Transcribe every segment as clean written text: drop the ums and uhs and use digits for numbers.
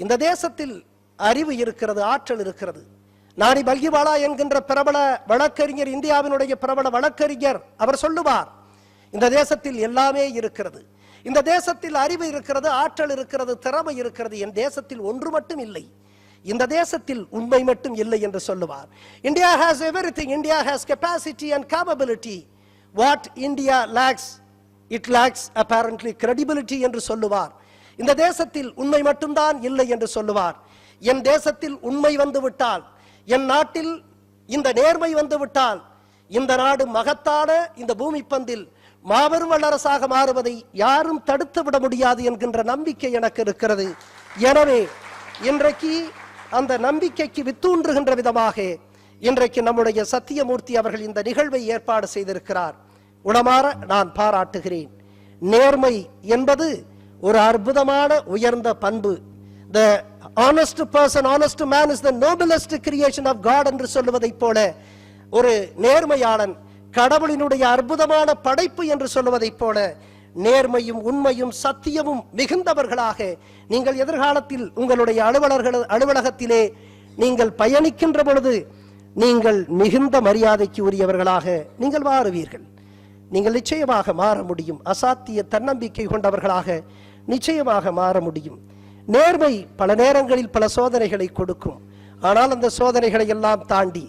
இந்த தேசத்தில் அறிவு இருக்கிறது, ஆற்றல் இருக்கிறது. நானி பல்கிவாலா என்கின்ற பிரபல வழக்கறிஞர், இந்தியாவினுடைய பிரபல வழக்கறிஞர், அவர் சொல்லுவார், இந்த தேசத்தில் எல்லாமே இருக்கிறது, இந்த தேசத்தில் அறிவு இருக்கிறது, ஆற்றல் இருக்கிறது, திறமை இருக்கிறது, என் தேசத்தில் ஒன்று மட்டும் இல்லை, இந்த தேசத்தில் உண்மை மட்டும் இல்லை என்று சொல்லுவார். India has everything, India has capacity and capability. What India lacks, it lacks apparently credibility என்று சொல்லுவார். இந்த தேசத்தில் உண்மை மட்டும்தான் இல்லை என்று சொல்லுவார். என் தேசத்தில் உண்மை வந்து விட்டால், என் நாட்டில் இந்த நேர்மை வந்து விட்டால், இந்த நாடு மகத்தான இந்த பூமி பந்தில் மாபெரும் வல்லரசாக மாறுவதை யாரும் தடுத்து விட முடியாது என்கின்ற நம்பிக்கை எனக்கு இருக்கிறது. எனவே இன்றைக்கு அந்த நம்பிக்கைக்கு வித்தூன்றுகின்ற விதமாக இன்றைக்கு நம்முடைய சத்தியமூர்த்தி அவர்கள் இந்த நிகழ்வை ஏற்பாடு செய்திருக்கிறார். உளமாற நான் பாராட்டுகிறேன். நேர்மை என்பது ஒரு அற்புதமான உயர்ந்த பண்பு. The honest person, honest man is the noblest creation of God என்று சொல்லுவதைப் போல, ஒரு நேர்மையாளன் கடவுளினுடைய அற்புதமான படைப்பு என்று சொல்லுவதைப் போல, நேர்மையும் உண்மையும் சத்தியமும் மிகுந்தவர்களாக நீங்கள் எதிர்காலத்தில் உங்களுடைய அலுவலகத்திலே நீங்கள் பயணிக்கின்ற பொழுது நீங்கள் மிகுந்த மரியாதைக்கு உரியவர்களாக நீங்கள் மாறுவீர்கள். நீங்கள் நிச்சயமாக மாற முடியும். அசாத்திய தன்னம்பிக்கை கொண்டவர்களாக நிச்சயமாக மாற முடியும். நேர்மை பல நேரங்களில் பல சோதனைகளை கொடுக்கும். ஆனால் அந்த சோதனைகளை எல்லாம் தாண்டி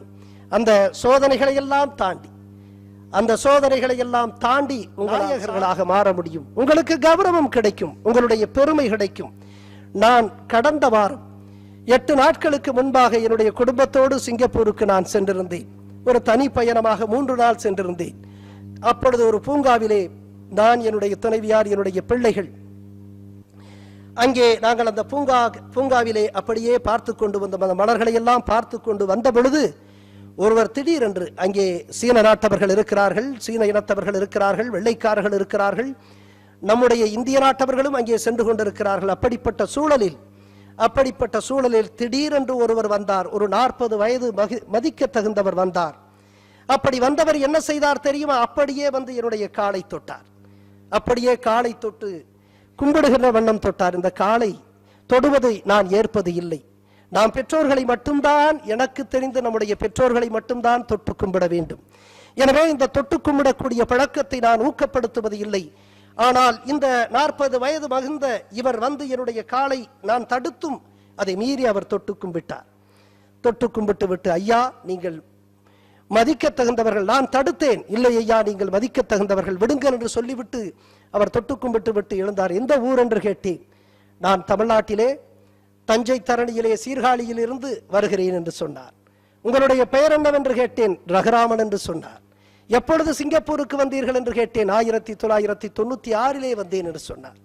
அந்த சோதனைகளை எல்லாம் தாண்டி உங்களாக மாற முடியும். உங்களுக்கு கௌரவம் கிடைக்கும், உங்களுடைய பெருமை கிடைக்கும். நான் கடந்த வாரம் 8 நாட்களுக்கு முன்பாக என்னுடைய குடும்பத்தோடு சிங்கப்பூருக்கு நான் சென்றிருந்தேன். ஒரு தனி பயணமாக 3 நாள் சென்றிருந்தேன். அப்பொழுது ஒரு பூங்காவிலே நான், என்னுடைய துணைவியார், என்னுடைய பிள்ளைகள், அங்கே நாங்கள் அந்த பூங்காவிலே அப்படியே பார்த்து கொண்டு வந்த மலர்களை எல்லாம் பார்த்து கொண்டு வந்த பொழுது ஒருவர் திடீரென்று, அங்கே சீன நாட்டவர்கள் இருக்கிறார்கள், சீன இனத்தவர்கள் இருக்கிறார்கள், வெள்ளைக்காரர்கள் இருக்கிறார்கள், நம்முடைய இந்திய நாட்டவர்களும் அங்கே சென்று கொண்டிருக்கிறார்கள். அப்படிப்பட்ட சூழலில் திடீரென்று ஒருவர் வந்தார். ஒரு 40 வயது மதிக்க தகுந்தவர் வந்தார். அப்படி வந்தவர் என்ன செய்தார் தெரியுமா? அப்படியே வந்து என்னுடைய காலை தொட்டார். அப்படியே காலை தொட்டு கும்பிடுகிற வண்ணம் தொட்டார். இந்த காலை தொடுவதை நான் ஏற்பது இல்லை. நாம் பெற்றோர்களை மட்டும்தான், எனக்கு தெரிந்து நம்முடைய பெற்றோர்களை மட்டும்தான் தொட்டு கும்பிட வேண்டும். எனவே இந்த தொட்டு கும்பிடக்கூடிய பழக்கத்தை நான் ஊக்கப்படுத்துவது இல்லை. ஆனால் இந்த 40 வயது மகிழ்ந்த இவர் வந்து என்னுடைய காலை நான் தடுத்தும் அதை மீறி அவர் தொட்டு கும்பிட்டார். தொட்டு கும்பிட்டு விட்டு, ஐயா நீங்கள் மதிக்க தகுந்தவர்கள், நான் தடுத்தேன், இல்லை ஐயா நீங்கள் மதிக்க தகுந்தவர்கள், விடுங்கள் என்று சொல்லிவிட்டு அவர் தொட்டு கும்பிட்டு விட்டு எழுந்தார். எந்த ஊர் என்று கேட்டேன். நான் தமிழ்நாட்டிலே தஞ்சை தரணியிலே சீர்காழியில் இருந்து வருகிறேன் என்று சொன்னார். உங்களுடைய பெயர் என்னவென்று கேட்டேன். ரகுராமன் என்று சொன்னார். எப்பொழுது சிங்கப்பூருக்கு வந்தீர்கள் என்று கேட்டேன். 1996 வந்தேன் என்று சொன்னார்.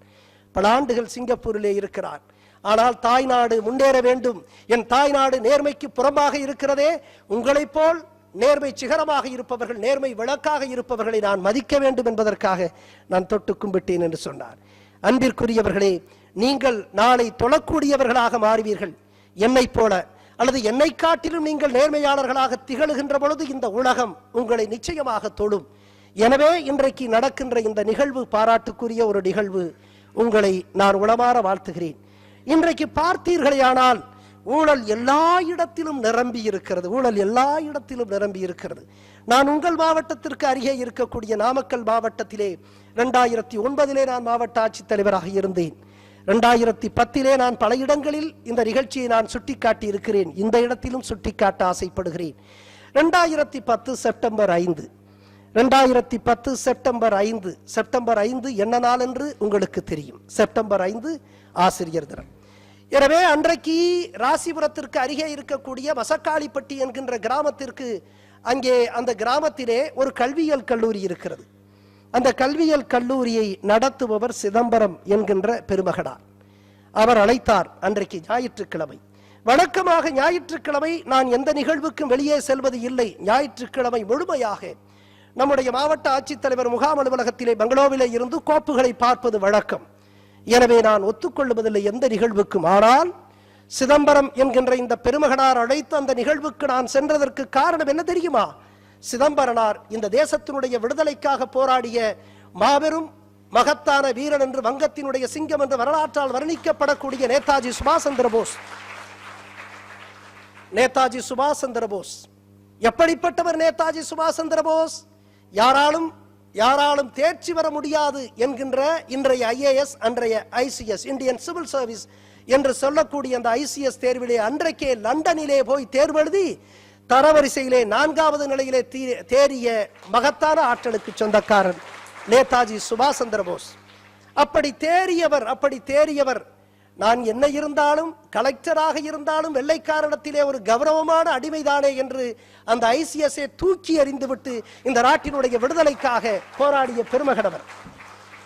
பல ஆண்டுகள் சிங்கப்பூரிலே இருக்கிறார். ஆனால் தாய்நாடு முன்னேற வேண்டும், என் தாய்நாடு நேர்மைக்கு புறம்பாக இருக்கிறதே, உங்களைப் போல் நேர்மை சிகரமாக இருப்பவர்கள், நேர்மை விளக்காக இருப்பவர்களை நான் மதிக்க வேண்டும் என்பதற்காக நான் தொட்டு கும்பிட்டேன் என்று சொன்னார். அன்பிற்குரியவர்களே, நீங்கள் நாளை தொழக்கூடியவர்களாக மாறுவீர்கள். என்னை போல அல்லது என்னை காட்டிலும் நீங்கள் நேர்மையாளர்களாக திகழ்கின்ற பொழுது இந்த உலகம் உங்களை நிச்சயமாக தொழும். எனவே இன்றைக்கு நடக்கின்ற இந்த நிகழ்வு பாராட்டுக்குரிய ஒரு நிகழ்வு. உங்களை நான் உளமாற வாழ்த்துகிறேன். இன்றைக்கு பார்த்தீர்களேயானால் ஊழல் எல்லா இடத்திலும் நிரம்பி இருக்கிறது. நான் உங்கள் மாவட்டத்திற்கு அருகே இருக்கக்கூடிய நாமக்கல் மாவட்டத்திலே 2009 நான் மாவட்ட ஆட்சித்தலைவராக இருந்தேன். 2010 நான் பல இடங்களில் இந்த நிகழ்ச்சியை நான் சுட்டிக்காட்டி இருக்கிறேன். இந்த இடத்திலும் சுட்டிக்காட்ட ஆசைப்படுகிறேன். 2010 செப்டம்பர் 5 என்ன நாள் என்று உங்களுக்கு தெரியும். செப்டம்பர் 5 ஆசிரியர் தினம். எனவே அன்றைக்கு ராசிபுரத்திற்கு அருகே இருக்கக்கூடிய மசக்காளிப்பட்டி என்கின்ற கிராமத்திற்கு, அங்கே அந்த கிராமத்திலே ஒரு கல்வியியல் கல்லூரி இருக்கிறது. அந்த கல்வியியல் கல்லூரியை நடத்துபவர் சிதம்பரம் என்கின்ற பெருமகனார். அவர் அழைத்தார். அன்றைக்கு ஞாயிற்றுக்கிழமை. வழக்கமாக ஞாயிற்றுக்கிழமை நான் எந்த நிகழ்வுக்கும் வெளியே செல்வது இல்லை. ஞாயிற்றுக்கிழமை முழுமையாக நம்முடைய மாவட்ட ஆட்சித்தலைவர் முகாம் அலுவலகத்திலே பங்களோவிலே இருந்து கோப்புகளை பார்ப்பது வழக்கம். எனவே நான் ஒத்துக்கொள்வதில்லை எந்த நிகழ்வுக்கும். ஆனால் சிதம்பரம் என்கின்ற இந்த பெருமகனார் அழைத்து அந்த நிகழ்வுக்கு நான் சென்றதற்கு காரணம் என்ன தெரியுமா? சிதம்பரனார் இந்த தேசத்தினுடைய விடுதலைக்காக போராடிய மாபெரும் மகத்தான வீரன் என்று, வங்கத்தினுடைய சிங்கம் என்று வரலாற்றால் வர்ணிக்கப்படக்கூடிய நேதாஜி சுபாஷ் சந்திர போஸ். நேதாஜி சுபாஷ் சந்திர போஸ் எப்படிப்பட்டவர்? நேதாஜி சுபாஷ் சந்திர போஸ் யாராலும் தேர்ச்சி வர முடியாது என்கின்ற இன்றைய IAS, அன்றைய ICS, இந்தியன் சிவில் சர்வீஸ் என்று சொல்லக்கூடிய அந்த ICS தேர்விலே அன்றைக்கே லண்டனிலே போய் தேர்வு எழுதி தரவரிசையிலே 4வது நிலையிலே தேறிய மகத்தான ஆற்றலுக்கு சொந்தக்காரன் நேதாஜி சுபாஷ் சந்திர போஸ். அப்படி தேறியவர் நான் என்ன இருந்தாலும், கலெக்டராக இருந்தாலும் வெள்ளைக்காரனிடத்திலே ஒரு கௌரவமான அடிமைதானே என்று அந்த ICS தூக்கி எறிந்துவிட்டு இந்த நாட்டினுடைய விடுதலைக்காக போராடிய பெருமகனவர்.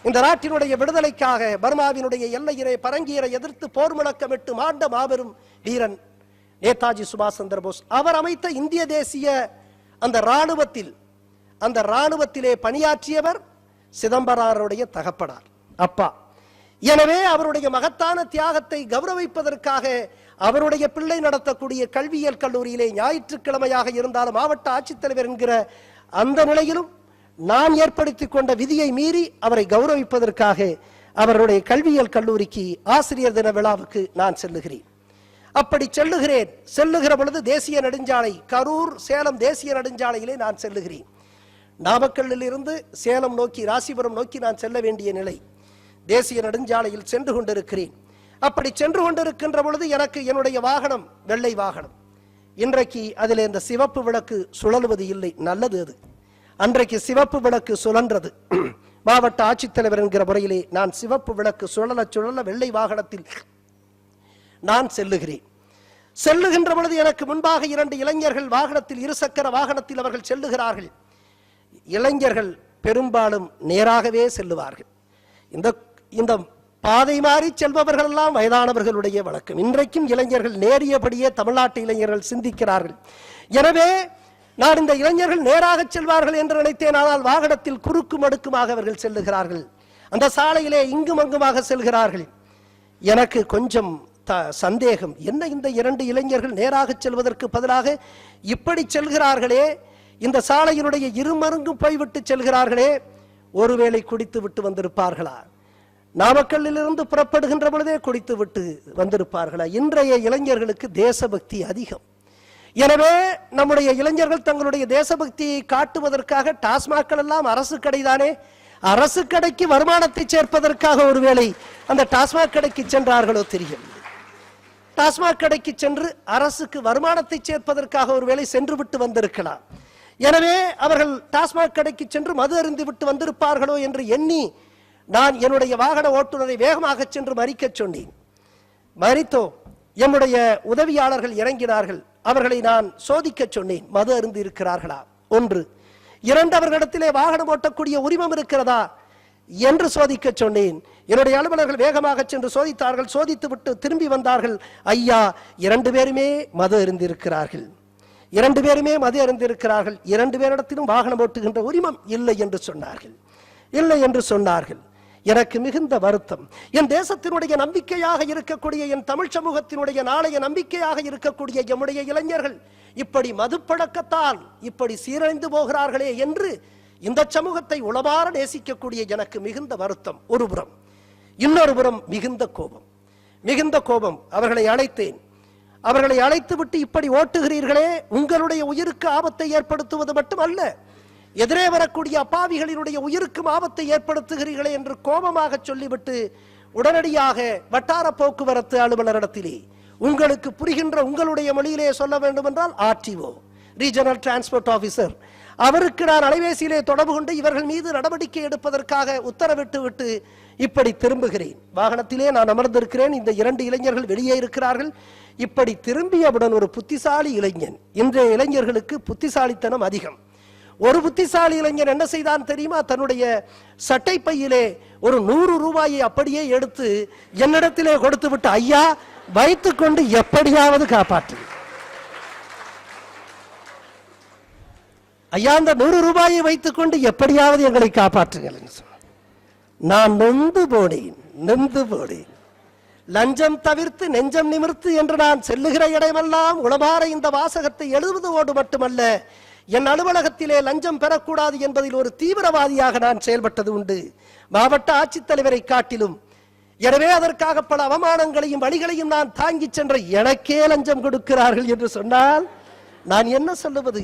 இந்த நாட்டினுடைய விடுதலைக்காக பர்மாவினுடைய எல்லையிலே பரங்கியரை எதிர்த்து போர் முழக்கமிட்டு மாண்ட மாபெரும் வீரன் நேதாஜி சுபாஷ் சந்திர போஸ். அவர் அமைத்த இந்திய தேசிய அந்த இராணுவத்திலே பணியாற்றியவர் சிதம்பரருடைய தகப்பனார், அப்பா. எனவே அவருடைய மகத்தான தியாகத்தை கௌரவிப்பதற்காக அவருடைய பிள்ளை நடத்தக்கூடிய கல்வியியல் கல்லூரியிலே ஞாயிற்றுக்கிழமையாக இருந்தாலும் மாவட்ட ஆட்சித்தலைவர் என்கிற அந்த நிலையிலும் நான் ஏற்படுத்திக் கொண்ட விதியை மீறி அவரை கௌரவிப்பதற்காக அவருடைய கல்வியியல் கல்லூரிக்கு ஆசிரியர் தின விழாவுக்கு நான் செல்லுகிறேன். அப்படி செல்லுகிற பொழுது தேசிய நெடுஞ்சாலை, கரூர் சேலம் தேசிய நெடுஞ்சாலையிலே நான் செல்லுகிறேன். நாமக்கல்லில் இருந்து சேலம் நோக்கி, ராசிபுரம் நோக்கி நான் செல்ல வேண்டிய நிலை. தேசிய நெடுஞ்சாலையில் சென்று கொண்டிருக்கிறேன். அப்படி சென்று கொண்டிருக்கின்ற பொழுது எனக்கு என்னுடைய வாகனம் வெள்ளை வாகனம். இன்றைக்கு அதில் இந்த சிவப்பு விளக்கு சுழலுவது இல்லை, நல்லது அது. அன்றைக்கு சிவப்பு விளக்கு சுழன்றது. மாவட்ட ஆட்சித்தலைவர் என்கிற முறையிலே நான் சிவப்பு விளக்கு சுழல வெள்ளை வாகனத்தில் நான் செல்லுகின்ற பொழுது எனக்கு முன்பாக 2 இளைஞர்கள் வாகனத்தில், இருசக்கர வாகனத்தில் அவர்கள் செல்லுகிறார்கள். இளைஞர்கள் பெரும்பாலும் நேராகவே செல்லுவார்கள். இந்த பாதை மாறி செல்பவர்கள் எல்லாம் வயதானவர்களுடைய வழக்கம். இன்றைக்கும் இளைஞர்கள் நேரியபடியே தமிழ்நாட்டு இளைஞர்கள் சிந்திக்கிறார்கள். எனவே நான் இந்த இளைஞர்கள் நேராக செல்வார்கள் என்று நினைத்தேன். ஆனால் வாகனத்தில் குறுக்கு மடுக்குமாக அவர்கள் செல்லுகிறார்கள். அந்த சாலையிலே இங்கும் அங்குமாக செல்கிறார்கள். எனக்கு கொஞ்சம் சந்தேகம், என்ன இந்த 2 இளைஞர்கள் நேராக செல்வதற்கு பதிலாக இப்படி செல்கிறார்களே, இந்த சாலையினுடைய இருமருங்கும் போய்விட்டு செல்கிறார்களே, ஒருவேளை குடித்து விட்டு வந்திருப்பார்களா? நாமக்கல்லில் இருந்து புறப்படுகின்ற பொழுதே குடித்து விட்டு வந்திருப்பார்களா? இன்றைய இளைஞர்களுக்கு தேசபக்தி அதிகம். எனவே நம்முடைய இளைஞர்கள் தங்களுடைய தேசபக்தியை காட்டுவதற்காக டாஸ்மாக்கள் எல்லாம் அரசு கடைதானே, அரசு கடைக்கு வருமானத்தை சேர்ப்பதற்காக ஒருவேளை அந்த டாஸ்மாக் கடைக்கு சென்றார்களோ தெரியவில்லை. டாஸ்மாக் கடைக்கு சென்று அரசுக்கு வருமானத்தை சேர்ப்பதற்காக ஒருவேளை சென்று விட்டு வந்திருக்கலாம். எனவே அவர்கள் டாஸ்மாக் கடைக்கு சென்று மது அருந்தி விட்டு வந்திருப்பார்களோ என்று எண்ணி நான் என்னுடைய வாகன ஓட்டுநரை வேகமாக சென்று மறிக்க சொன்னேன். மறித்தோம். என்னுடைய உதவியாளர்கள் இறங்கினார்கள். அவர்களை நான் சோதிக்க சொன்னேன், மது அருந்தி இருக்கிறார்களா 1. 2, அவர்களிடத்திலே வாகனம் ஓட்டக்கூடிய உரிமம் இருக்கிறதா என்று சோதிக்க சொன்னேன். என்னுடைய அலுவலர்கள் வேகமாக சென்று சோதித்தார்கள். சோதித்து விட்டு திரும்பி வந்தார்கள். ஐயா, 2 பேருமே மது அருந்திருக்கிறார்கள். 2 பேருமே மது அருந்திருக்கிறார்கள். 2 பேரிடத்திலும் வாகனம் ஓட்டுகின்ற உரிமம் இல்லை என்று சொன்னார்கள். எனக்கு மிகுந்த வருத்தம். என் தேசத்தினுடைய நம்பிக்கையாக இருக்கக்கூடிய, என் தமிழ் சமூகத்தினுடைய நாளைய நம்பிக்கையாக இருக்கக்கூடிய எம்முடைய இளைஞர்கள் இப்படி மதுப்பழக்கத்தால் இப்படி சீரழிந்து போகிறார்களே என்று இந்த சமூகத்தை உளமாற நேசிக்கக்கூடிய எனக்கு மிகுந்த வருத்தம் ஒருபுறம். இன்னொரு புறம் மிகுந்த கோபம். அவர்களை அழைத்தேன். அவர்களை அழைத்து விட்டு இப்படி ஓட்டுகிறீர்களே, உங்களுடைய உயிருக்கு ஆபத்தை ஏற்படுத்துவது மட்டுமல்ல, எதிரே வரக்கூடிய அப்பாவிகளினுடைய உயிருக்கும் ஆபத்தை ஏற்படுத்துகிறீர்களே என்று கோபமாக சொல்லிவிட்டு உடனடியாக வட்டார போக்குவரத்து அலுவலரிடத்திலே, உங்களுக்கு புரிகின்ற உங்களுடைய மொழியிலே சொல்ல வேண்டும் என்றால் RTO, ரீஜனல் டிரான்ஸ்போர்ட் ஆபீசர், அவருக்கு நான் அலைபேசியிலே தொடர்பு கொண்டு இவர்கள் மீது நடவடிக்கை எடுப்பதற்காக உத்தரவிட்டு விட்டு இப்படி திரும்புகிறேன். வாகனத்திலே நான் அமர்ந்திருக்கிறேன். இந்த 2 இளைஞர்கள் வெளியே இருக்கிறார்கள். இப்படி திரும்பியவுடன் ஒரு புத்திசாலி இளைஞன், இன்றைய இளைஞர்களுக்கு புத்திசாலித்தனம் அதிகம். ஒரு புத்திசாலி இளைஞன் என்ன செய்தான் தெரியுமா? தன்னுடைய சட்டை பையிலே ஒரு 100 ரூபாயை அப்படியே எடுத்து என்னிடத்திலே கொடுத்து விட்டு, ஐயா வைத்துக் கொண்டு எப்படியாவது காப்பாற்று, ஐயா அந்த 100 ரூபாயை வைத்துக் கொண்டு எப்படியாவது எங்களை காப்பாற்றுங்கள் என்று சொன்னார். நான் நொந்து போனேன். லஞ்சம் தவிர்த்து நெஞ்சம் நிமிர்த்து என்று நான் செல்லுகிற இடமெல்லாம் உளமாற இந்த வாசகத்தை எழுதுவதோடு மட்டுமல்ல, என் அலுவலகத்திலே லஞ்சம் பெறக்கூடாது என்பதில் ஒரு தீவிரவாதியாக நான் செயல்பட்டது உண்டு. மாவட்ட ஆட்சித்தலைவரை காட்டிலும். எனவே அதற்காக பல அவமானங்களையும் வழிகளையும் நான் தாங்கி சென்ற எனக்கே லஞ்சம் கொடுக்கிறார்கள் என்று சொன்னால் நான் என்ன சொல்லுவது?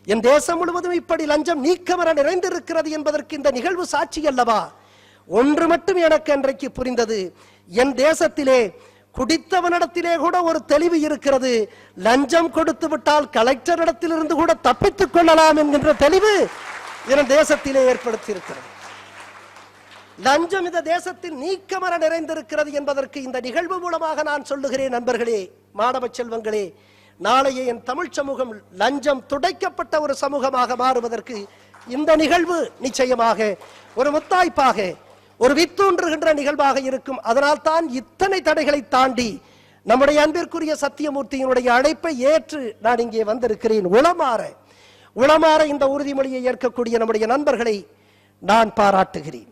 என் தேசம் முழுவதும் இப்படி லஞ்சம் நீக்கமர நிறைந்திருக்கிறது என்பதற்கு இந்த நிகழ்வு சாட்சி அல்லவா? ஒன்று மட்டும் எனக்கு அன்றைக்கு புரிந்தது, என் தேசத்திலே குடித்தவனிடத்திலே கூட ஒரு தெளிவு இருக்கிறது. லஞ்சம் கொடுத்து விட்டால் கலெக்டரிடத்திலிருந்து கூட தப்பித்துக் கொள்ளலாம் என்கின்ற தெளிவு என் தேசத்திலே ஏற்படுத்தி இருக்கிறது. லஞ்சம் இந்த தேசத்தில் நீக்கமர நிறைந்திருக்கிறது என்பதற்கு இந்த நிகழ்வு மூலமாக நான் சொல்லுகிறேன். நண்பர்களே, மாணவ செல்வங்களே, நாளைய என் தமிழ் சமூகம் லஞ்சம் துடைக்கப்பட்ட ஒரு சமூகமாக மாறுவதற்கு இந்த நிகழ்வு நிச்சயமாக ஒரு முத்தாய்ப்பாக, ஒரு வித்தூன்றுகின்ற நிகழ்வாக இருக்கும். அதனால் தான் இத்தனை தடைகளை தாண்டி நம்முடைய அன்பிற்குரிய சத்தியமூர்த்தியினுடைய அழைப்பை ஏற்று நான் இங்கே வந்திருக்கிறேன். உளமாற இந்த உறுதிமொழியை ஏற்கக்கூடிய நம்முடைய நண்பர்களை நான் பாராட்டுகிறேன்.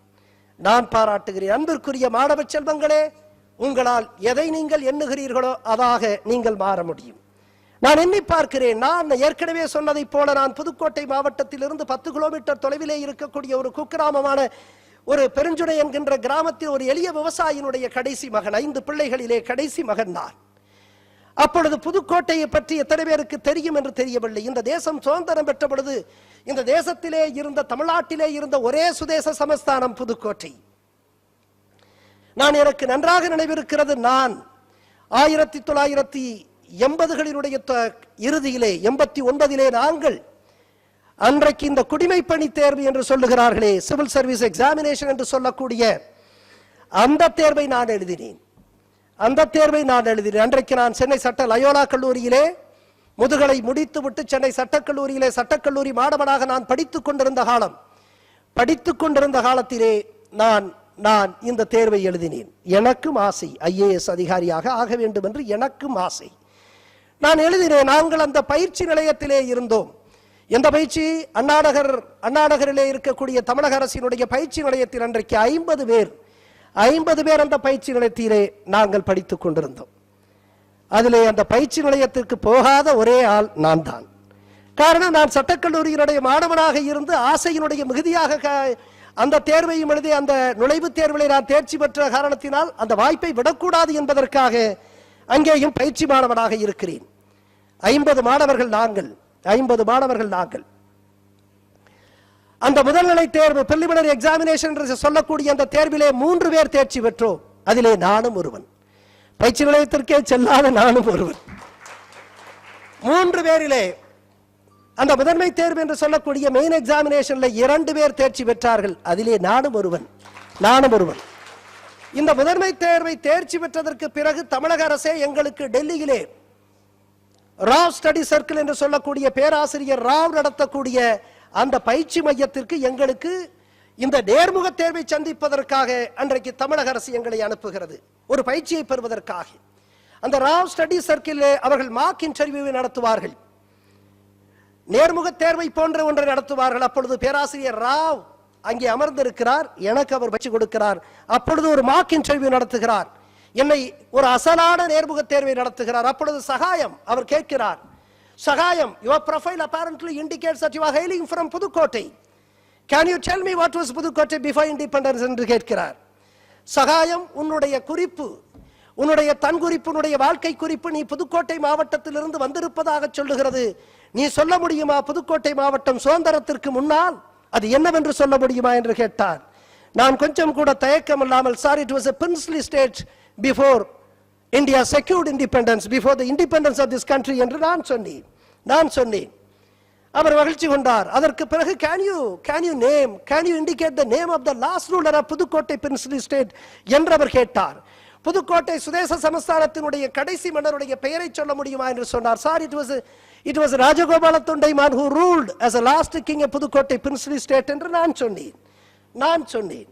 அன்பிற்குரிய மாணவ செல்வங்களே, உங்களால் எதை நீங்கள் எண்ணுகிறீர்களோ அதாக நீங்கள் மாற முடியும். நான் எண்ணி பார்க்கிறேன். நான் ஏற்கனவே சொன்னதை போல நான் புதுக்கோட்டை மாவட்டத்திலிருந்து 10 கிலோமீட்டர் தொலைவிலே இருக்கக்கூடிய ஒரு குக்கிராமமான ஒரு பெருஞ்சுடை என்கின்ற கிராமத்தில் ஒரு எளிய விவசாயினுடைய கடைசி மகன், 5 பிள்ளைகளிலே கடைசி மகன் நான். அப்பொழுது புதுக்கோட்டையை பற்றி எத்தனை பேருக்கு தெரியும் என்று தெரியவில்லை. இந்த தேசம் சுதந்திரம் பெற்ற பொழுது இந்த தேசத்திலே இருந்த, தமிழ்நாட்டிலே இருந்த ஒரே சுதேச சமஸ்தானம் புதுக்கோட்டை. எனக்கு நன்றாக நினைவிருக்கிறது, நான் 1980களினுடைய இறுதியிலே 89லே நாங்கள் அன்றைக்கு இந்த குடிமை பணி தேர்வு என்று சொல்லுகிறார்களே, சிவில் சர்வீஸ் எக்ஸாமினேஷன் என்று சொல்லக்கூடிய அந்த தேர்வை நான் எழுதினேன். அன்றைக்கு நான் சென்னை சட்ட லயோலா கல்லூரியிலே முதுகலை முடித்துவிட்டு சென்னை சட்டக்கல்லூரியிலே சட்டக்கல்லூரி மாணவனாக நான் படித்துக் கொண்டிருந்த காலத்திலே நான் இந்த தேர்வை எழுதினேன். எனக்கும் ஆசை, IAS அதிகாரியாக ஆக வேண்டும் என்று எனக்கும் ஆசை. நான் எழுதினேன். நாங்கள் அந்த பயிற்சி நிலையத்திலே இருந்தோம். எந்த பயிற்சி? அண்ணாநகரிலே இருக்கக்கூடிய தமிழக அரசினுடைய பயிற்சி நிலையத்தில் அன்றைக்கு 50 பேர் அந்த பயிற்சி நிலையத்திலே நாங்கள் படித்துக் கொண்டிருந்தோம். அதிலே அந்த பயிற்சி நிலையத்திற்கு போகாத ஒரே ஆள் நான் தான். காரணம், நான் சட்டக்கல்லூரியினுடைய மாணவனாக இருந்து ஆசையினுடைய மிகுதியாக அந்த தேர்வையும் எழுதி அந்த நுழைவுத் தேர்விலே நான் தேர்ச்சி பெற்ற காரணத்தினால் அந்த வாய்ப்பை விடக்கூடாது என்பதற்காக அங்கேயும் பயிற்சி மாணவனாக இருக்கிறேன். 50 மாணவர்கள் நாங்கள். அந்த முதல்நிலை தேர்வு, பிரிலிமினரி எக்ஸாமினேஷன் என்று சொல்லக்கூடிய அந்த தேர்விலே 3 பேர் தேர்ச்சி பெற்றோம். அதிலே நானும் ஒருவன். பயிற்சி நிலையத்திற்கே செல்லாத நானும் ஒருவன். 3 பேரிலே அந்த முதன்மை தேர்வு என்று சொல்லக்கூடிய மெயின் எக்ஸாமினேஷன்ல 2 பேர் தேர்ச்சி பெற்றார்கள். அதிலே நானும் ஒருவன். இந்த முதன்மை தேர்வை தேர்ச்சி பெற்றதற்கு பிறகு தமிழக அரசே எங்களுக்கு டெல்லியிலே ராவ் ஸ்டடி சர்க்கிள் என்று சொல்லக்கூடிய பேராசிரியர் ராவ் நடத்தக்கூடிய அந்த பயிற்சி மையத்திற்கு எங்களுக்கு இந்த நேர்முக தேர்வை சந்திப்பதற்காக அன்றைக்கு தமிழக அரசு எங்களை அனுப்புகிறது, ஒரு பயிற்சியை பெறுவதற்காக. அந்த ராவ் ஸ்டடி சர்க்கிள் அவர்கள் மார்க் இன்டர்வியூவை நடத்துவார்கள், நேர்முக தேர்வை போன்ற ஒன்றை நடத்துவார்கள். அப்பொழுது பேராசிரியர் ராவ் அங்கே அமர்ந்திருக்கிறார், எனக்கு அவர் வச்சு கொடுக்கிறார். அப்பொழுது ஒரு மார்க் இன்டர்வியூ நடத்துகிறார், என்னை ஒரு அசலான நேர்முக தேர்வை நடத்துகிறார். அப்பொழுது சகாயம் அவர் கேட்கிறார், சகாயம், your profile apparently indicates that you are hailing from Pudukkottai. Can you tell me what was Pudukkottai before independence என்று கேட்கிறார். சகாயம், உன்னுடைய குறிப்பு, உன்னுடைய தன் குறிப்பு, உன்னுடைய வாழ்க்கை குறிப்பு நீ புதுக்கோட்டை மாவட்டத்திலிருந்து வந்திருப்பதாக சொல்லுகிறது. நீ சொல்ல முடியுமா புதுக்கோட்டை மாவட்டம் சுதந்திரத்திற்கு முன்னால் அது என்னவென்று சொல்ல முடியுமா என்று கேட்டார். நான் கொஞ்சம் கூட தயக்கம் இல்லாமல், sir, it was a princely state before India secured independence, before the independence of this country என்று நான் சொன்னேன். அவர் மகிழ்ச்சி கொண்டார். அதற்கு பிறகு can you indicate the name of the last ruler of Pudukkottai princely state என்று அவர் கேட்டார். புதுக்கோட்டை சுதேச சமஸ்தானத்தினுடைய கடைசி மன்னருடைய பெயரை சொல்ல முடியுமா என்று சொன்னார். Sir, it was Rajagopala Thondaiman who ruled as a last king of Pudukkottai princely state என்று நான் சொன்னேன்.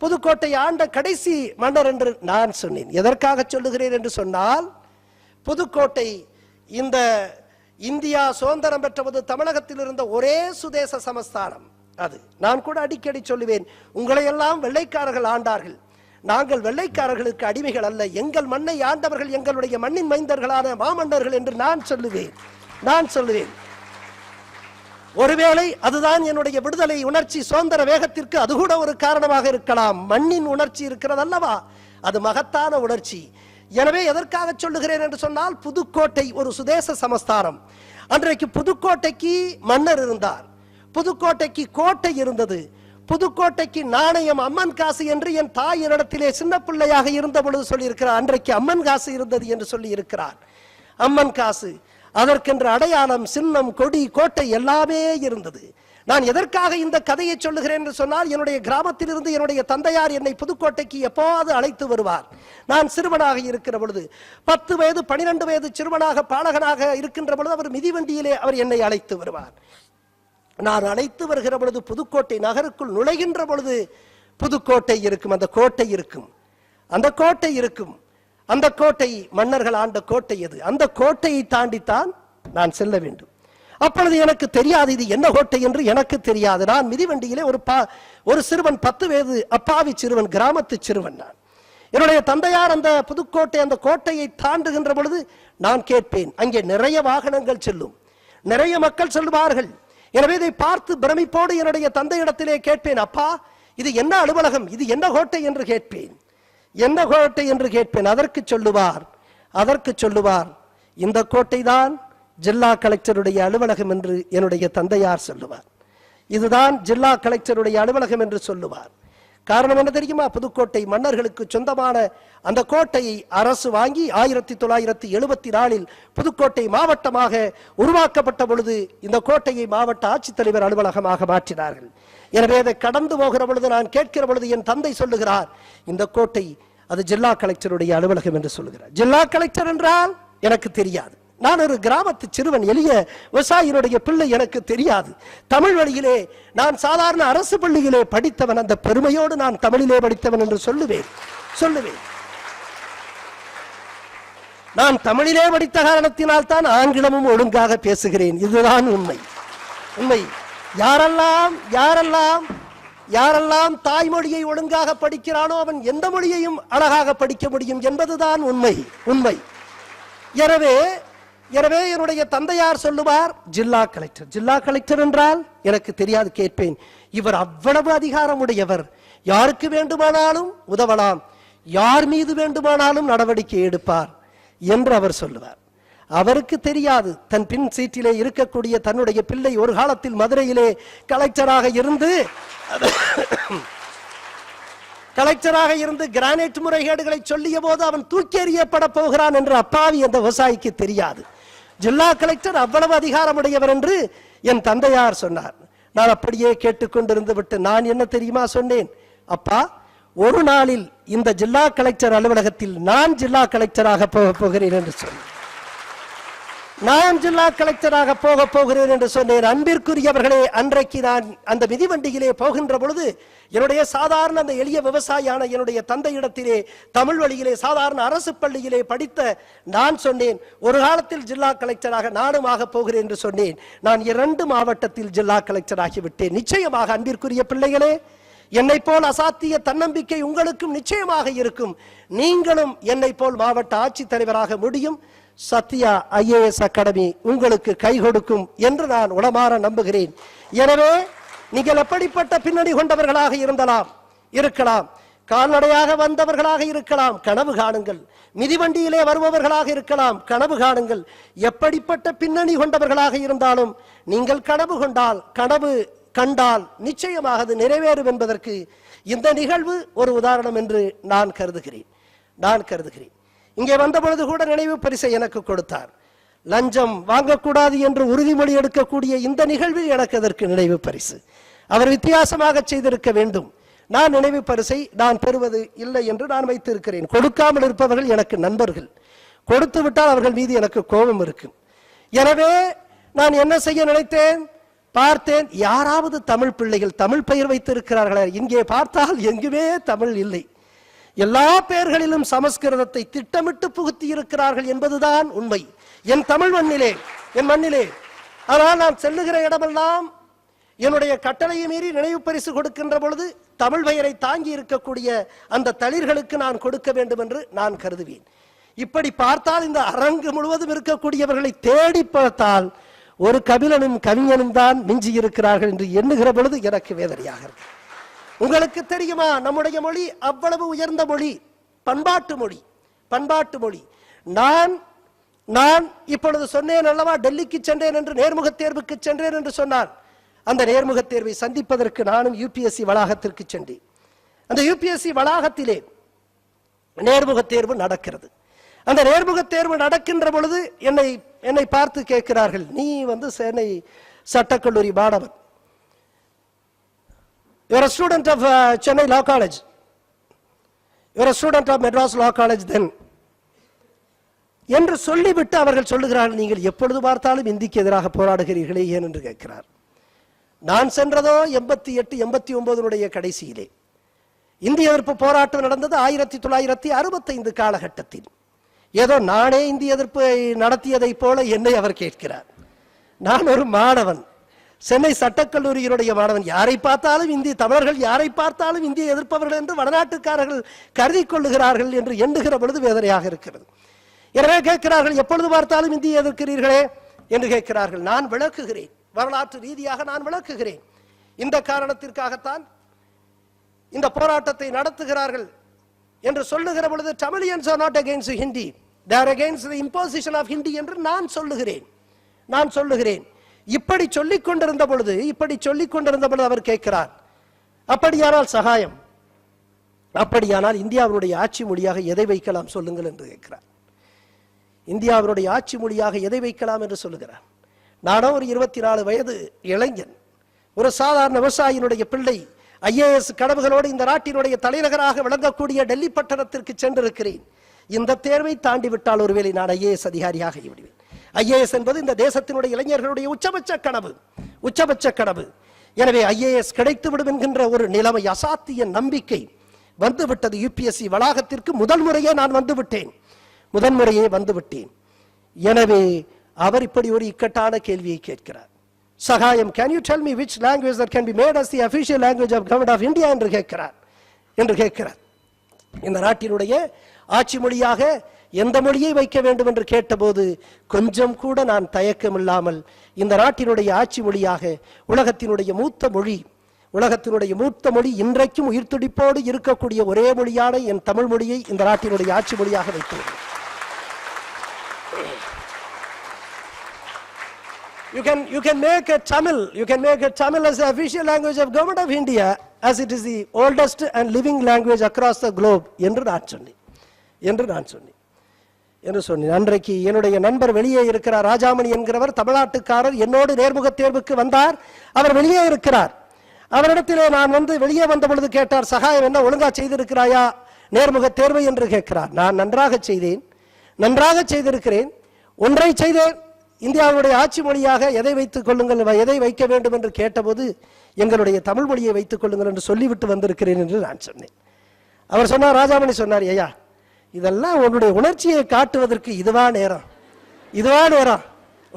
புதுக்கோட்டை ஆண்ட கடைசி மன்னர் என்று நான் சொன்னேன். எதற்காக சொல்லுகிறேன் என்று சொன்னால், புதுக்கோட்டை இந்த இந்தியா சுதந்திரம் பெற்றபோது தமிழகத்தில் இருந்த ஒரே சுதேச சமஸ்தானம் அது. நான் கூட அடிக்கடி சொல்லுவேன், உங்களை எல்லாம் வெள்ளைக்காரர்கள் ஆண்டார்கள், நாங்கள் வெள்ளைக்காரர்களுக்கு அடிமைகள் அல்ல, எங்கள் மண்ணை ஆண்டவர்கள் எங்களுடைய மண்ணின் மைந்தர்களான மாமன்னர்கள் என்று நான் சொல்லுவேன். ஒருவேளை அதுதான் என்னுடைய விடுதலை உணர்ச்சி சுதந்திர வேகத்திற்கு அது கூட ஒரு காரணமாக இருக்கலாம். மண்ணின் உணர்ச்சி இருக்கிறது அல்லவா, அது மகத்தான உணர்ச்சி. எனவே எதற்காக சொல்லுகிறேன் என்று சொன்னால், புதுக்கோட்டை ஒரு சுதேச சமஸ்தானம். அன்றைக்கு புதுக்கோட்டைக்கு மன்னர் இருந்தார், புதுக்கோட்டைக்கு கோட்டை இருந்தது, புதுக்கோட்டைக்கு நாணயம் அம்மன் காசு என்று என் தாய் இடத்திலே சின்ன பிள்ளையாக இருந்த பொழுது சொல்லியிருக்கிறார். அன்றைக்கு அம்மன் காசு இருந்தது என்று சொல்லி இருக்கிறார். அம்மன் காசு, அதற்கென்று அடையாளம், சின்னம், கொடி, கோட்டை எல்லாமே இருந்தது. நான் எதற்காக இந்த கதையை சொல்லுகிறேன் என்று சொன்னால், என்னுடைய கிராமத்திலிருந்து என்னுடைய தந்தையார் என்னை புதுக்கோட்டைக்கு எப்போது அழைத்து வருவார். நான் சிறுவனாக இருக்கிற பொழுது, 10 வயது 12 வயது சிறுவனாக பாலகனாக இருக்கின்ற பொழுது அவர் மிதிவண்டியிலே அவர் என்னை அழைத்து வருவார். நான் அழைத்து வருகிற பொழுது புதுக்கோட்டை நகருக்குள் நுழைகின்ற பொழுது புதுக்கோட்டை இருக்கும், அந்த கோட்டை இருக்கும், அந்த கோட்டை இருக்கும். அந்த கோட்டை மன்னர்கள் ஆண்ட கோட்டை அது. அந்த கோட்டையை தாண்டித்தான் நான் செல்ல வேண்டும். அப்பொழுது எனக்கு தெரியாது இது என்ன கோட்டை என்று எனக்கு தெரியாது. நான் மிதிவண்டியிலே ஒரு சிறுவன், 10 வயது அப்பாவி சிறுவன், கிராமத்து சிறுவன் நான். என்னுடைய தந்தையார் அந்த புதுக்கோட்டை அந்த கோட்டையை தாண்டுகின்ற பொழுது நான் கேட்பேன். அங்கே நிறைய வாகனங்கள் செல்லும், நிறைய மக்கள் செல்வார்கள். எனவே இதை பார்த்து பிரமிப்போடு என்னுடைய தந்தையிடத்திலே கேட்பேன், அப்பா இது என்ன அலுவலகம், இது என்ன கோட்டை என்று கேட்பேன். என்ன கோட்டை என்று கேட்பேன். அதற்கு சொல்லுவார் இந்த கோட்டை தான் ஜில்லா கலெக்டருடைய அலுவலகம் என்று என்னுடைய தந்தையார் சொல்லுவார். இதுதான் ஜில்லா கலெக்டருடைய அலுவலகம் என்று சொல்லுவார். காரணம் என்ன தெரியுமா, புதுக்கோட்டை மன்னர்களுக்கு சொந்தமான அந்த கோட்டையை அரசு வாங்கி 1974 புதுக்கோட்டை மாவட்டமாக உருவாக்கப்பட்ட பொழுது இந்த கோட்டையை மாவட்ட ஆட்சித்தலைவர் அலுவலகமாக மாற்றினார்கள். எனவே அதை கடந்து போகிற பொழுது நான் கேட்கிற பொழுது என் தந்தை சொல்லுகிறார், இந்த கோட்டை அது ஜில்லா கலெக்டருடைய அலுவலகம் என்று சொல்லுகிறார். ஜில்லா கலெக்டர் என்றால் எனக்கு தெரியாது. நான் ஒரு கிராமத்து சிறுவன், எளிய விவசாயினுடைய பிள்ளை, எனக்கு தெரியாது. தமிழ் வழியிலே நான் சாதாரண அரசு பள்ளியிலே படித்தவன், அந்த பெருமையோடு நான் தமிழிலே படித்தவன் என்று சொல்லுவேன். நான் தமிழிலே படித்த காரணத்தினால் தான் ஆங்கிலமும் ஒழுங்காக பேசுகிறேன். இதுதான் உண்மை. யாரெல்லாம் தாய்மொழியை ஒழுங்காக படிக்கிறானோ அவன் எந்த மொழியையும் அழகாக படிக்க முடியும் என்பதுதான் உண்மை. எனவே என்னுடைய தந்தையார் சொல்லுவார், ஜில்லா கலெக்டர் என்றால் எனக்கு தெரியாது. கேட்பேன், இவர் அவ்வளவு அதிகாரமுடையவர், யாருக்கு வேண்டுமானாலும் உதவலாம், யார் மீது வேண்டுமானாலும் நடவடிக்கை எடுப்பார் என்று அவர் சொல்லுவார். அவருக்கு தெரியாது தன் பின் சீட்டிலே இருக்கக்கூடிய தன்னுடைய பிள்ளை ஒரு காலத்தில் மதுரையிலே கலெக்டராக இருந்து கிரானைட் முறைகேடுகளை சொல்லிய போது அவன் தூக்கி எறியப்பட போகிறான் என்று அப்பாவி அந்த விவசாயிக்கு தெரியாது. ஜில்லா கலெக்டர் அவ்வளவு அதிகாரமுடையவர் என்று என் தந்தையார் சொன்னார். நான் அப்படியே கேட்டுக்கொண்டிருந்து விட்டு நான் என்ன தெரியுமா சொன்னேன், அப்பா ஒரு நாளில் இந்த ஜில்லா கலெக்டர் அலுவலகத்தில் நான் ஜில்லா கலெக்டராக போகிறேன் என்று சொன்னேன். அன்பிற்குரியவர்களே, அன்றைக்கு நான் அந்த மிதிவண்டியிலே போகின்ற பொழுது என்னுடைய சாதாரண அந்த எளிய விவசாயியான என்னுடைய தந்தையிடத்திலே தமிழ் வழியிலே சாதாரண அரசு பள்ளியிலே படித்த நான் சொன்னேன், ஒரு காலத்தில் ஜில்லா கலெக்டராக நானும் ஆக போகிறேன் என்று சொன்னேன். நான் 2 மாவட்டத்தில் ஜில்லா கலெக்டர் ஆகிவிட்டேன். நிச்சயமாக அன்பிற்குரிய பிள்ளைகளே, என்னை போல் அசாத்திய தன்னம்பிக்கை உங்களுக்கும் நிச்சயமாக இருக்கும். நீங்களும் என்னை போல் மாவட்ட ஆட்சித்தலைவராக முடியும். சத்யா IAS அகாடமி உங்களுக்கு கை கொடுக்கும் என்று நான் உளமாற நம்புகிறேன். எனவே நீங்கள் எப்படிப்பட்ட பின்னணி கொண்டவர்களாக இருக்கலாம், கால்நடையாக வந்தவர்களாக இருக்கலாம், கனவு காணுங்கள். மிதிவண்டியிலே வருபவர்களாக இருக்கலாம், கனவு காணுங்கள். எப்படிப்பட்ட பின்னணி கொண்டவர்களாக இருந்தாலும் நீங்கள் கனவு கண்டால் நிச்சயமாக அது நிறைவேறும் என்பதற்கு இந்த நிகழ்வு ஒரு உதாரணம் என்று நான் கருதுகிறேன். இங்கே வந்த பொழுது கூட நினைவு பரிசை எனக்கு கொடுத்தார். லஞ்சம் வாங்கக்கூடாது என்று உறுதிமொழி எடுக்கக்கூடிய இந்த நிகழ்வில் எனக்கு அதற்கு நினைவு பரிசு. அவர் வித்தியாசமாக செய்திருக்க வேண்டும். நான் நினைவு பரிசை நான் பெறுவது இல்லை என்று நான் வைத்திருக்கிறேன். கொடுக்காமல் இருப்பவர்கள் எனக்கு நண்பர்கள், கொடுத்து விட்டால் அவர்கள் மீது எனக்கு கோபம் இருக்கும். எனவே நான் என்ன செய்ய நினைத்தேன், பார்த்தேன், யாராவது தமிழ் பிள்ளைகள் தமிழ் பெயர் வைத்திருக்கிறார்களே. இங்கே பார்த்தால் எங்குமே தமிழ் இல்லை. எல்லா பெயர்களிலும் சமஸ்கிருதத்தை திட்டமிட்டு புகுத்தி இருக்கிறார்கள் என்பதுதான் உண்மை. என் தமிழ் மண்ணிலே. ஆனால் நான் செல்லுகிற இடமெல்லாம் என்னுடைய கட்டளையை மீறி நினைவு பரிசு கொடுக்கின்ற பொழுது தமிழ் பெயரை தாங்கி இருக்கக்கூடிய அந்த தளிர்களுக்கு நான் கொடுக்க வேண்டும் என்று நான் கருதுவேன். இப்படி பார்த்தால் இந்த அரங்கு முழுவதும் இருக்கக்கூடியவர்களை தேடி பார்த்தால் ஒரு கபிலனும் கவிஞனும் தான் மிஞ்சி இருக்கிறார்கள் என்று எண்ணுகிற பொழுது எனக்கு வேதனையாக இருக்கு. உங்களுக்கு தெரியுமா, நம்முடைய மொழி அவ்வளவு உயர்ந்த மொழி, பண்பாட்டு மொழி, பண்பாட்டு மொழி. நான் இப்பொழுது சொன்னேன் அல்லவா, டெல்லிக்கு சென்றேன் என்று, நேர்முக தேர்வுக்கு சென்றேன் என்று சொன்னான். அந்த நேர்முக தேர்வை சந்திப்பதற்கு நானும் யூபிஎஸ்சி வளாகத்திற்கு சென்றேன். அந்த யூபிஎஸ்சி வளாகத்திலே நேர்முக தேர்வு நடக்கிறது. அந்த நேர்முக தேர்வு நடக்கின்ற பொழுது என்னை பார்த்து கேட்கிறார்கள், நீ சென்னை சட்டக்கல்லூரி மாணவன், you are a student of Chennai Law College, you are a student of Madras Law College then என்று சொல்லிவிட்டு அவர்கள் சொல்லுகிறார்கள், நீங்கள் எப்பொழுது பார்த்தாலும் இந்திக்கு எதிராக போராடுகிறீர்களே ஏன் என்று கேட்கிறார். நான் சென்றதோ 88 89 கடைசியிலே. இந்திய எதிர்ப்பு போராட்டம் நடந்தது 1965 காலகட்டத்தில். ஏதோ நானே இந்திய எதிர்ப்பை நடத்தியதை போல என்னை அவர் கேட்கிறார். நான் ஒரு மாணவன், சென்னை சட்டக்கல்லூரியினுடைய மாணவன். யாரை பார்த்தாலும் இந்திய தமிழர்கள் யாரை பார்த்தாலும் இந்திய எதிர்ப்பவர்கள் என்று வடநாட்டுக்காரர்கள் கருதி கொள்ளுகிறார்கள் என்று எண்ணுகிற பொழுது வேதனையாக இருக்கிறது. எனவே கேட்கிறார்கள், எப்பொழுது பார்த்தாலும் இந்திய எதிர்க்கிறீர்களே என்று கேட்கிறார்கள். நான் விளக்குகிறேன், வரலாற்று ரீதியாக நான் விளக்குகிறேன். இந்த காரணத்திற்காகத்தான் இந்த போராட்டத்தை நடத்துகிறார்கள் என்று சொல்லுகிற பொழுது, Tamilians are not against Hindi, they are against the imposition of Hindi என்று நான் சொல்லுகிறேன். இப்படி சொல்லிக் கொண்டிருந்த பொழுது அவர் கேட்கிறார், அப்படியானால் சகாயம், அப்படியானால் இந்தியாவுடைய ஆட்சி மொழியாக எதை வைக்கலாம் சொல்லுங்கள் என்று கேட்கிறார். இந்தியாவுடைய ஆட்சி மொழியாக எதை வைக்கலாம் என்று சொல்லுகிறார். நானும் ஒரு 24 வயது இளைஞன், ஒரு சாதாரண விவசாயினுடைய பிள்ளை, ஐஏஎஸ் கனவுகளோடு இந்த நாட்டினுடைய தலைநகராக விளங்கக்கூடிய டெல்லி பட்டணத்திற்கு சென்றிருக்கிறேன். இந்த தேர்வை தாண்டி விட்டால் ஒருவேளை நான் ஐஏஎஸ் அதிகாரியாக விடுவேன். ஐஏஎஸ் என்பது இந்த தேசத்தினுடைய இளைஞர்களுடைய உச்சபட்ச கனவு. எனவே ஐஏஎஸ் கிடைத்து விடும் என்கின்ற ஒரு நிலைமை, அசாத்திய நம்பிக்கை வந்துவிட்டது. யூபிஎஸ்சி வளாகத்திற்கு முதன்முறையே வந்துவிட்டேன். எனவே அவர் இப்படி ஒரு இக்கட்டான கேள்வியை கேட்கிறார். சகாயம், can you tell me which language that can be made as the official language of government of India என்று கேட்கிறார். இந்த நாட்டினுடைய ஆட்சி மொழியாக எந்த மொழியை வைக்க வேண்டும் என்று கேட்டபோது கொஞ்சம் கூட நான் தயக்கமில்லாமல் இந்த நாட்டினுடைய ஆட்சி மொழியாக உலகத்தினுடைய மூத்த மொழி இன்றைக்கும் உயிர் துடிப்போடு இருக்கக்கூடிய ஒரே மொழியான என் தமிழ் மொழியை இந்த நாட்டினுடைய ஆட்சி மொழியாக வைத்தேன். You can make a Tamil as the official language of government of India, as it is the oldest and living language across the globe என்று நான் சொன்னேன். அன்றைக்கு என்னுடைய நண்பர் வெளியே இருக்கிறார், ராஜாமணி என்கிறவர், தமிழ்நாட்டுக்காரர், என்னோடு நேர்முக தேர்வுக்கு வந்தார். அவர் வெளியே இருக்கிறார். அவரிடத்திலே நான் வெளியே வந்த பொழுது கேட்டார், சகாயம் என்ன ஒழுங்கா செய்திருக்கிறாயா நேர்முக தேர்வு என்று கேட்கிறார். நான் நன்றாக செய்திருக்கிறேன். ஒன்றை செய்தேன், இந்தியாவுடைய ஆட்சி மொழியாக எதை வைத்துக் கொள்ளுங்கள், எதை வைக்க வேண்டும் என்று கேட்டபோது எங்களுடைய தமிழ் மொழியை வைத்துக் கொள்ளுங்கள் என்று சொல்லிவிட்டு வந்திருக்கிறேன் என்று நான் சொன்னேன். அவர் சொன்னார், ராஜாமணி சொன்னார், ஐயா இதெல்லாம் உன்னுடைய உணர்ச்சியை காட்டுவதற்கு இதுவா நேரம்,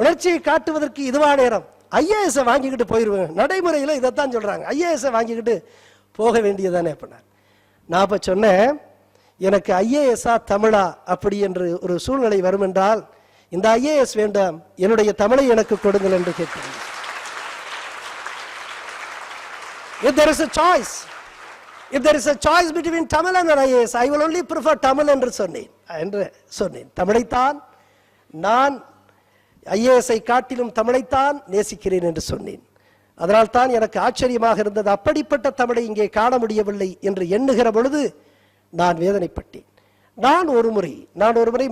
உணர்ச்சியை காட்டுவதற்கு இதுவா நேரம், ஐஏஎஸ் வாங்கிக்கிட்டு போயிருவேன். நடைமுறையில் இதைத்தான் சொல்றாங்க, ஐஏஎஸ் வாங்கிக்கிட்டு போக வேண்டியதானே பண்ணார். நான் இப்ப சொன்னேன், எனக்கு ஐஏஎஸ்ஆ தமிழா அப்படி என்று ஒரு சூழ்நிலை வரும் என்றால் இந்த ஐஏஎஸ் வேண்டாம், என்னுடைய தமிழை எனக்கு கொடுங்கள் என்று கேட்கிறேன். If there is a choice between Tamil and IAS, I will only prefer Tamil என்று சொன்னேன். தமிழைத்தான் நான் ஐஏஎஸ்ஐ காட்டிலும் தமிழைத்தான் நேசிக்கிறேன் என்று சொன்னேன். அதனால் தான் எனக்கு ஆச்சரியமாக இருந்தது, அப்படிப்பட்ட தமிழை இங்கே காண முடியவில்லை என்று எண்ணுகிற பொழுது நான் வேதனைப்பட்டேன். நான் ஒரு முறை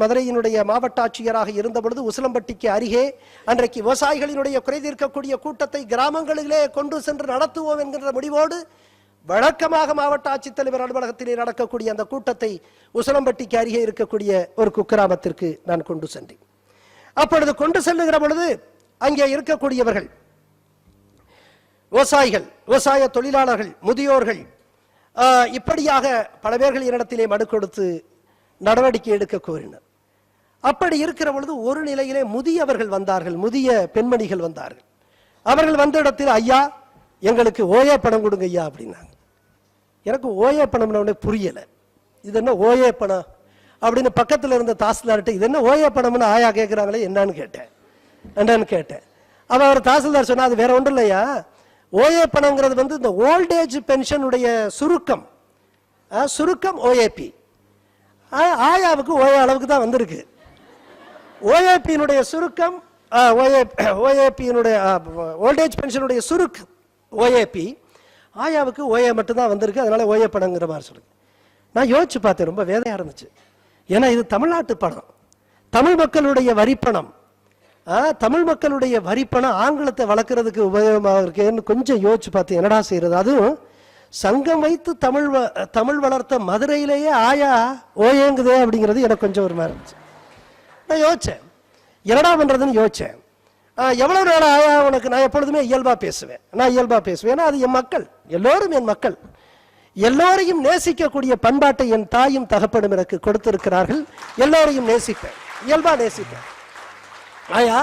மதுரையினுடைய மாவட்ட ஆட்சியராக இருந்த பொழுது உசிலம்பட்டிக்கு அருகே அன்றைக்கு விவசாயிகளினுடைய குறை தீர்க்கக்கூடிய கூட்டத்தை கிராமங்களிலே கொண்டு சென்று நடத்துவோம் என்கின்ற முடிவோடு வழக்கமாக மாவட்ட ஆட்சித்தலைவர் அலுவலகத்திலே நடக்கக்கூடிய அந்த கூட்டத்தை உசிலம்பட்டிக்கு அருகே இருக்கக்கூடிய ஒரு குக்கிராமத்திற்கு நான் கொண்டு சென்றேன். அப்பொழுது கொண்டு செல்லுகிற பொழுது அங்கே இருக்கக்கூடியவர்கள் விவசாயிகள், விவசாய தொழிலாளர்கள், முதியோர்கள், இப்படியாக பல பேர்கள் என்னிடத்திலே மனு கொடுத்து நடவடிக்கை எடுக்க கோரினர். அப்படி இருக்கிற பொழுது ஒரு நிலையிலே முதியவர்கள் வந்தார்கள், முதிய பெண்மணிகள் வந்தார்கள். அவர்கள் வந்த இடத்தில், ஐயா எங்களுக்கு ஓஏ பணம் கொடுங்க ஐயா அப்படின்னாங்க. எனக்கு ஓஏ பணம்னு புரியல. இது என்ன ஓஏ பணம் அப்படின்னு பக்கத்தில் இருந்த தாசில்தார்கிட்ட, இது என்ன ஓஏ பணம்னு ஆயா கேட்குறாங்களே என்னன்னு கேட்டேன். அவர் தாசில்தார் சொன்னா அது வேற ஒன்றும் இல்லையா, ஓஏ பணங்கிறது வந்து இந்த ஓல்டேஜ் பென்ஷனுடைய சுருக்கம், சுருக்கம் ஓஏபி. ஆயாவுக்கு ஓஏ அளவுக்கு தான் வந்திருக்கு. ஓஏபியினுடைய சுருக்கம் ஓஏபியினுடைய ஓல்டேஜ் பென்ஷனுடைய சுருக்கம் ஓஏபி, ஆயாவுக்கு ஓஏ மட்டும் தான் வந்திருக்கு. அதனால ஓஏ பணங்கிற மாதிரி சொல்லுங்க. நான் யோசிச்சு பார்த்தேன், ரொம்ப வேதையா இருந்துச்சு. ஏன்னா இது தமிழ்நாட்டு பணம், தமிழ் மக்களுடைய வரிப்பணம். தமிழ் மக்களுடைய வரிப்பணம் ஆங்கிலத்தை வளர்க்கறதுக்கு உபயோகமாக இருக்கேன்னு கொஞ்சம் யோசிச்சு பார்த்து என்னடா செய்யறது. அதுவும் சங்கம் வைத்து தமிழ் வளர்த்த மதுரையிலேயே ஆயா ஓயேங்குதே அப்படிங்கிறது எனக்கு கொஞ்சம் ஒரு மாதிரி இருந்துச்சு. நான் யோசிச்சேன் என்னடா பண்றதுன்னு யோசிச்சேன். எவ்வளவு நாள் ஆயா உனக்கு, நான் எப்பொழுதுமே இயல்பா பேசுவேன், நான் இயல்பா பேசுவேன். ஏன்னா அது என் மக்கள், எல்லோரும் என் மக்கள், எல்லோரையும் நேசிக்கக்கூடிய பண்பாட்டை என் தாயும் தகப்பனும் எனக்கு கொடுத்திருக்கிறார்கள். எல்லோரையும் நேசிப்பேன், இயல்பா நேசிப்பேன். ஆயா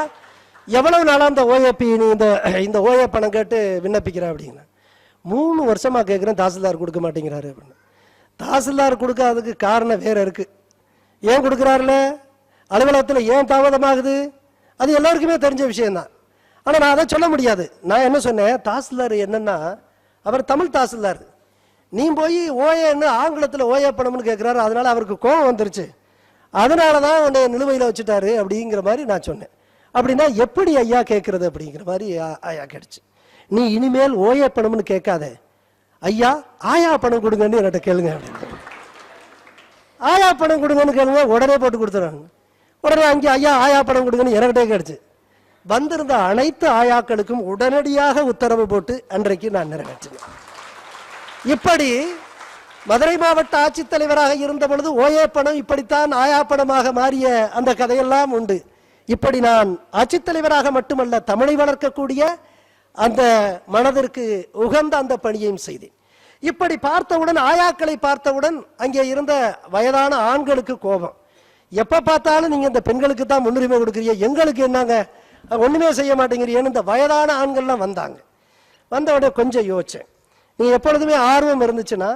எவ்வளவு நாளா இந்த ஓஏபி நீ இந்த ஓஏ பணம் கேட்டு விண்ணப்பிக்கிற அப்படின்னா, 3 வருஷமா கேட்குறேன், தாசில்தார் கொடுக்க மாட்டேங்கிறாரு அப்படின்னு. தாசில்தார் கொடுக்காததுக்கு காரணம் வேற இருக்கு. ஏன் கொடுக்குறாருல, அலுவலகத்தில் ஏன் தாமதமாகுது, அது எல்லாருக்குமே தெரிஞ்ச விஷயம்தான். ஆனால் நான் அதை சொல்ல முடியாது. நான் என்ன சொன்னேன், தாசில்தார் என்னன்னா அவர் தமிழ் தாசில்தார், நீ போய் ஓஏன்னு ஆங்கிலத்தில் ஓஏ பணம்னு கேட்குறாரு, அதனால அவருக்கு கோபம் வந்துருச்சு, அதனால தான் உன்னை நிலுவையில் வச்சுட்டாரு அப்படிங்கிற மாதிரி நான் சொன்னேன். அப்படின்னா எப்படி ஐயா கேட்கறது அப்படிங்கிற மாதிரி ஐயா கேட்டுச்சு. நீ இனிமேல் ஓஏ பணம்னு கேட்காத, ஐயா ஆயா பணம் கொடுங்கன்னு என்கிட்ட கேளுங்க அப்படின்னு. ஆயா பணம் கொடுங்கன்னு கேளுங்க, உடனே போட்டு கொடுத்துறாங்க. உடனே அங்கே ஐயா ஆயா பணம் கொடுங்கன்னு என்கிட்டே கேட்டுச்சு. வந்திருந்த அனைத்து ஆயாக்களுக்கும் உடனடியாக உத்தரவு போட்டு அன்றைக்கு நான் நிறைவேற்றினேன். இப்படி மதுரை மாவட்ட ஆட்சித்தலைவராக இருந்த பொழுது ஓஏ பணம் இப்படித்தான் ஆயா பணமாக மாறிய அந்த கதையெல்லாம் உண்டு. இப்படி நான் ஆட்சித்தலைவராக மட்டுமல்ல, தமிழை வளர்க்கக்கூடிய அந்த மனதிற்கு உகந்த அந்த பணியையும் செய்தேன். இப்படி பார்த்தவுடன், ஆயாக்களை பார்த்தவுடன் அங்கே இருந்த வயதான ஆண்களுக்கு கோபம். எப்ப பார்த்தாலும் நீங்க இந்த பெண்களுக்கு தான் முன்னுரிமை கொடுக்குறீங்க, எங்களுக்கு என்னங்க ஒண்ணுமே செய்ய மாட்டேங்கிறீங்கன்னு இந்த வயதான ஆண்கள்லாம் வந்தாங்க. வந்த உடனே கொஞ்சம் யோசிச்சேன், நீங்க எப்பொழுதுமே ஆர்வம் இருந்துச்சுன்னா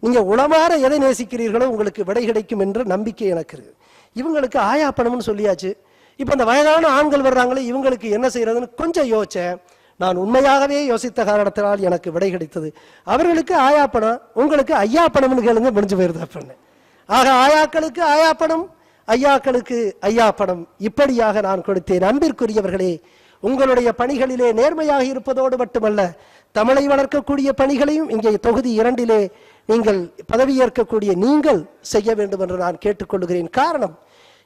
நீங்க உளமாற எதை நேசிக்கிறீர்களோ உங்களுக்கு விடை கிடைக்கும் என்ற நம்பிக்கை எனக்கு இருக்கு. இவங்களுக்கு ஆயா பணம்னு சொல்லியாச்சு, இப்ப இந்த வயதான ஆண்கள் வர்றாங்களே இவங்களுக்கு என்ன செய்யறதுன்னு கொஞ்சம் யோசிச்சேன். நான் உண்மையாகவே யோசித்த காரணத்தினால் எனக்கு விடை கிடைத்தது. அவர்களுக்கு ஆயா பணம், உங்களுக்கு ஐயா பணம்னு கேளுங்க, முடிஞ்சு போயிருது அப்படின்னு. ஆக ஆயாக்களுக்கு ஆயா பணம், ஐயாக்களுக்கு ஐயா பணம், இப்படியாக நான் கொடுத்தேன். அன்பிற்குரியவர்களே, உங்களுடைய பணிகளிலே நேர்மையாக இருப்பதோடு மட்டுமல்ல, தமிழை வளர்க்கக்கூடிய பணிகளையும் இங்கே தொகுதி 2 நீங்கள் பதவியேற்கக்கூடிய நீங்கள் செய்ய வேண்டும் என்று நான் கேட்டுக்கொள்கிறேன். காரணம்,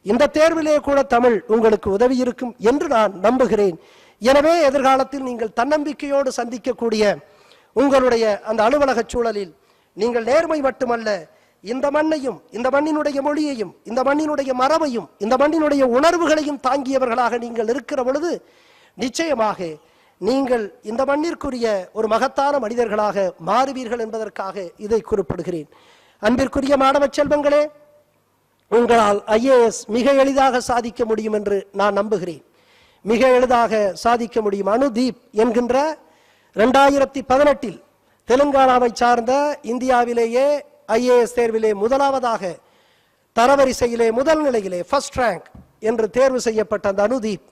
இந்த தேர்விலே கூட தமிழ் உங்களுக்கு உதவி இருக்கும் என்று நான் நம்புகிறேன். எனவே எதிர்காலத்தில் நீங்கள் தன்னம்பிக்கையோடு சந்திக்கக்கூடிய உங்களுடைய அந்த அலுவலக சூழலில் நீங்கள் நேர்மை மட்டுமல்ல, இந்த மண்ணையும், இந்த மண்ணினுடைய மொழியையும், இந்த மண்ணினுடைய மரபையும், இந்த மண்ணினுடைய உணர்வுகளையும் தாங்கியவர்களாக நீங்கள் இருக்கிற பொழுது நிச்சயமாக நீங்கள் இந்த மண்ணிற்குரிய ஒரு மகத்தான மனிதர்களாக மாறுவீர்கள் என்பதற்காக இதை குறிப்பிடுகிறேன். அன்பிற்குரிய மாணவ செல்வங்களே, உங்களால் ஐஏஎஸ் மிக எளிதாக சாதிக்க முடியும் என்று நான் நம்புகிறேன். மிக எளிதாக சாதிக்க முடியும். அனுதீப் என்கின்ற 2018 தெலுங்கானாவை சார்ந்த இந்தியாவிலேயே ஐஏஎஸ் தேர்விலே முதலாவதாக தரவரிசையிலே முதல் நிலையிலே ஃபர்ஸ்ட் ரேங்க் என்று தேர்வு செய்யப்பட்ட அந்த அனுதீப்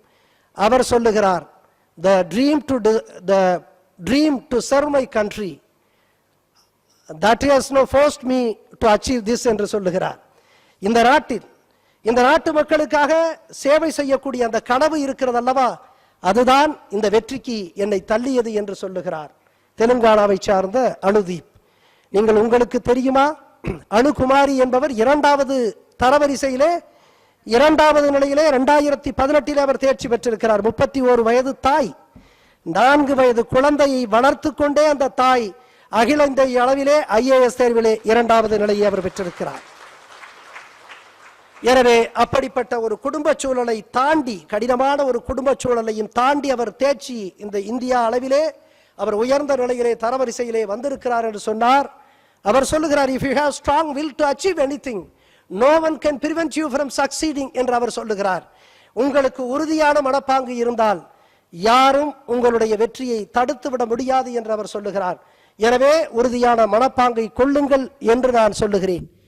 அவர் சொல்லுகிறார், the dream to serve my country that has no forced me to achieve this என்று சொல்லுகிறார். இந்த நாட்டு மக்களுக்காக சேவை செய்யக்கூடிய அந்த கனவு இருக்கிறது அல்லவா, அதுதான் இந்த வெற்றிக்கு என்னை தள்ளியது என்று சொல்லுகிறார் தெலுங்கானாவை சார்ந்த அனுதீப். நீங்கள் உங்களுக்கு தெரியுமா, அனுகுமாரி என்பவர் 2வது தரவரிசையிலே 2வது நிலையிலே 2018 அவர் தேர்ச்சி பெற்றிருக்கிறார். 31 வயது தாய், 4 வயது குழந்தையை வளர்த்து கொண்டே அந்த தாய் அகில இந்திய அளவிலே ஐஏஎஸ் தேர்விலே 2வது நிலையை அவர் பெற்றிருக்கிறார். எனவே அப்படிப்பட்ட ஒரு குடும்ப சூழலை தாண்டி, கடினமான ஒரு குடும்ப சூழலையும் தாண்டி அவர் தேர்ச்சி இந்த இந்தியா அளவிலே அவர் உயர்ந்த நிலையிலே தரவரிசையிலே வந்திருக்கிறார் என்று சொன்னார். அவர் சொல்லுகிறார், if you have strong will to achieve anything, no one can prevent you from succeeding என்று அவர் சொல்லுகிறார். உங்களுக்கு உறுதியான மனப்பாங்கு இருந்தால் யாரும் உங்களுடைய வெற்றியை தடுத்து விட முடியாது என்று அவர் சொல்லுகிறார். எனவே உறுதியான மனப்பாங்கை கொள்ளுங்கள் என்று நான் சொல்லுகிறேன்.